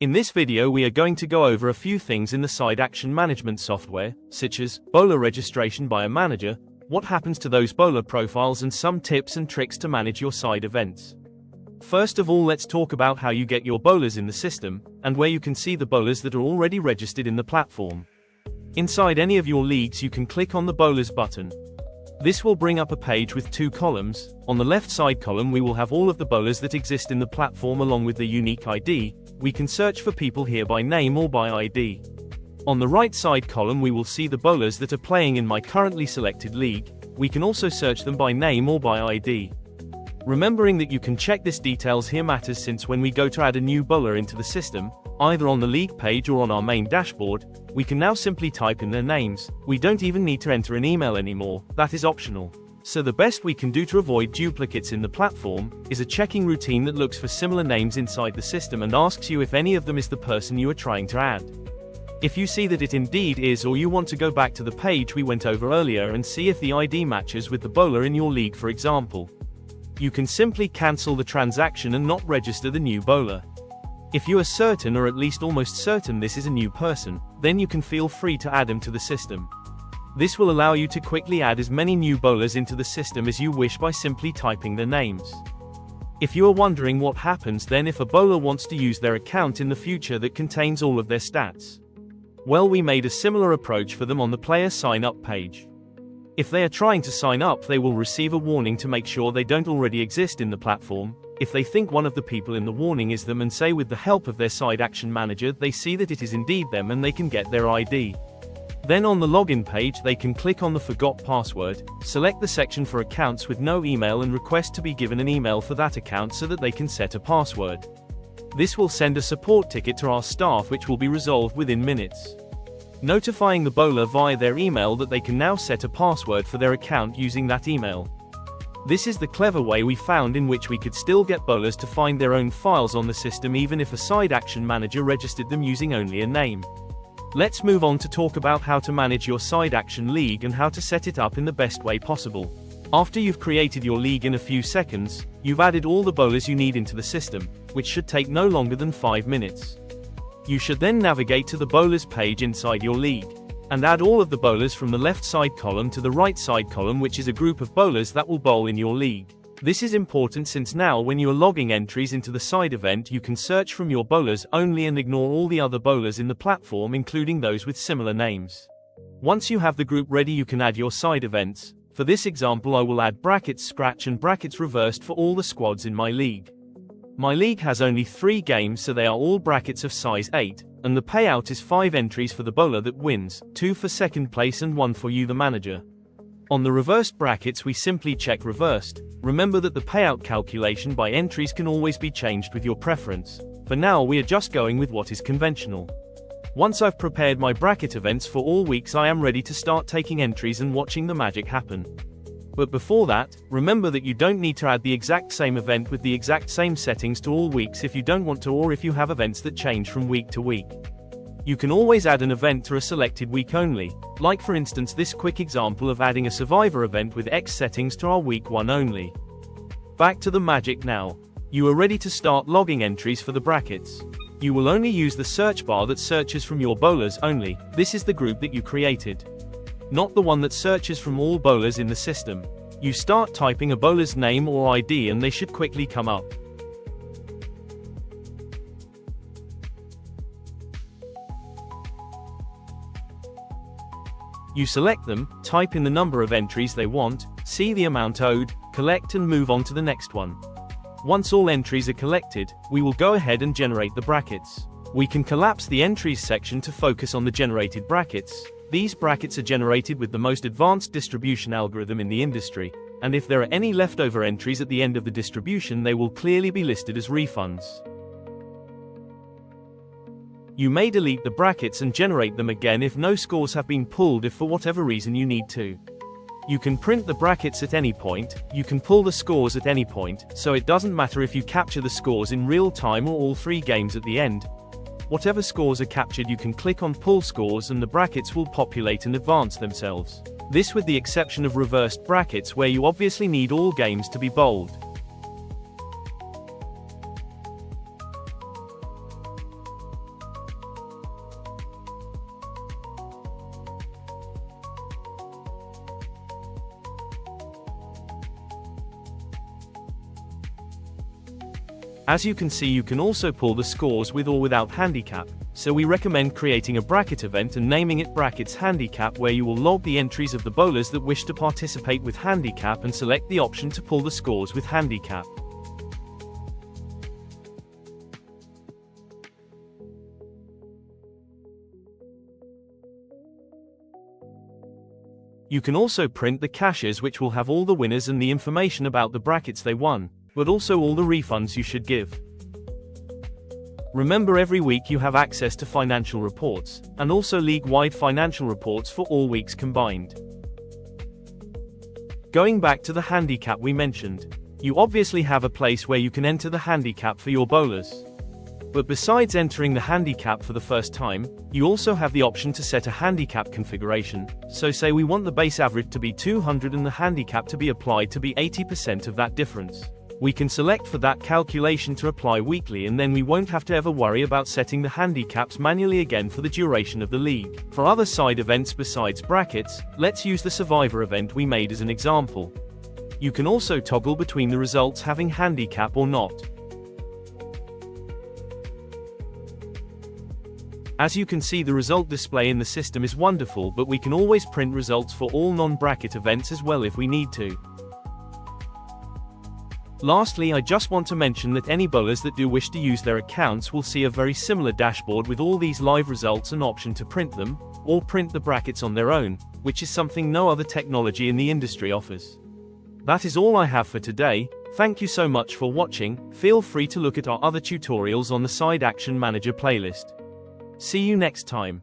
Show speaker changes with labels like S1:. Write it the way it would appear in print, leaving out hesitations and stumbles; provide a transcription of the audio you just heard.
S1: In this video we are going to go over a few things in the side action management software, such as bowler registration by a manager, what happens to those bowler profiles, and some tips and tricks to manage your side events. First of all, let's talk about how you get your bowlers in the system, and where you can see the bowlers that are already registered in the platform. Inside any of your leagues you can click on the bowlers button. This will bring up a page with two columns. On the left side column we will have all of the bowlers that exist in the platform along with their unique ID. We can search for people here by name or by ID. On the right side column we will see the bowlers that are playing in my currently selected league. We can also search them by name or by ID. Remembering that you can check this details here matters, since when we go to add a new bowler into the system, either on the league page or on our main dashboard, we can now simply type in their names. We don't even need to enter an email anymore, that is optional. So the best we can do to avoid duplicates in the platform is a checking routine that looks for similar names inside the system and asks you if any of them is the person you are trying to add. If you see that it indeed is, or you want to go back to the page we went over earlier and see if the ID matches with the bowler in your league, for example, you can simply cancel the transaction and not register the new bowler. If you are certain, or at least almost certain, this is a new person, then you can feel free to add him to the system. This will allow you to quickly add as many new bowlers into the system as you wish by simply typing their names. If you are wondering what happens then if a bowler wants to use their account in the future that contains all of their stats, well, we made a similar approach for them on the player sign up page. If they are trying to sign up, they will receive a warning to make sure they don't already exist in the platform. If they think one of the people in the warning is them, and say with the help of their side action manager they see that it is indeed them and they can get their ID, then on the login page they can click on the forgot password, select the section for accounts with no email and request to be given an email for that account so that they can set a password. This will send a support ticket to our staff which will be resolved within minutes, notifying the bowler via their email that they can now set a password for their account using that email. This is the clever way we found in which we could still get bowlers to find their own files on the system even if a side action manager registered them using only a name. Let's move on to talk about how to manage your side action league and how to set it up in the best way possible. After you've created your league in a few seconds, you've added all the bowlers you need into the system, which should take no longer than 5 minutes. You should then navigate to the bowlers page inside your league, and add all of the bowlers from the left side column to the right side column, which is a group of bowlers that will bowl in your league. This is important since now when you are logging entries into the side event you can search from your bowlers only and ignore all the other bowlers in the platform, including those with similar names. Once you have the group ready you can add your side events. For this example I will add brackets scratch and brackets reversed for all the squads in my league. My league has only 3 games, so they are all brackets of size 8, and the payout is 5 entries for the bowler that wins, 2 for second place and 1 for you the manager. On the reversed brackets we simply check reversed. Remember that the payout calculation by entries can always be changed with your preference. For now we are just going with what is conventional. Once I've prepared my bracket events for all weeks I am ready to start taking entries and watching the magic happen. But before that, remember that you don't need to add the exact same event with the exact same settings to all weeks if you don't want to, or if you have events that change from week to week. You can always add an event to a selected week only, like for instance this quick example of adding a survivor event with X settings to our week 1 only. Back to the magic now. You are ready to start logging entries for the brackets. You will only use the search bar that searches from your bowlers only. This is the group that you created, not the one that searches from all bowlers in the system. You start typing a bowler's name or ID and they should quickly come up. You select them, type in the number of entries they want, see the amount owed, collect and move on to the next one. Once all entries are collected, we will go ahead and generate the brackets. We can collapse the entries section to focus on the generated brackets. These brackets are generated with the most advanced distribution algorithm in the industry, and if there are any leftover entries at the end of the distribution they will clearly be listed as refunds. You may delete the brackets and generate them again if no scores have been pulled, if for whatever reason you need to. You can print the brackets at any point, you can pull the scores at any point, so it doesn't matter if you capture the scores in real time or all 3 games at the end. Whatever scores are captured you can click on pull scores and the brackets will populate and advance themselves. This with the exception of reversed brackets where you obviously need all games to be bowled. As you can see, you can also pull the scores with or without handicap, so we recommend creating a bracket event and naming it Brackets Handicap, where you will log the entries of the bowlers that wish to participate with handicap and select the option to pull the scores with handicap. You can also print the caches, which will have all the winners and the information about the brackets they won, but also all the refunds you should give. Remember, every week you have access to financial reports, and also league-wide financial reports for all weeks combined. Going back to the handicap we mentioned, you obviously have a place where you can enter the handicap for your bowlers. But besides entering the handicap for the first time, you also have the option to set a handicap configuration. So say we want the base average to be 200 and the handicap to be applied to be 80% of that difference. We can select for that calculation to apply weekly, and then we won't have to ever worry about setting the handicaps manually again for the duration of the league. For other side events besides brackets, let's use the Survivor event we made as an example. You can also toggle between the results having handicap or not. As you can see, the result display in the system is wonderful, but we can always print results for all non-bracket events as well if we need to. Lastly, I just want to mention that any bowlers that do wish to use their accounts will see a very similar dashboard with all these live results and option to print them, or print the brackets on their own, which is something no other technology in the industry offers. That is all I have for today. Thank you so much for watching. Feel free to look at our other tutorials on the Side Action Manager playlist. See you next time.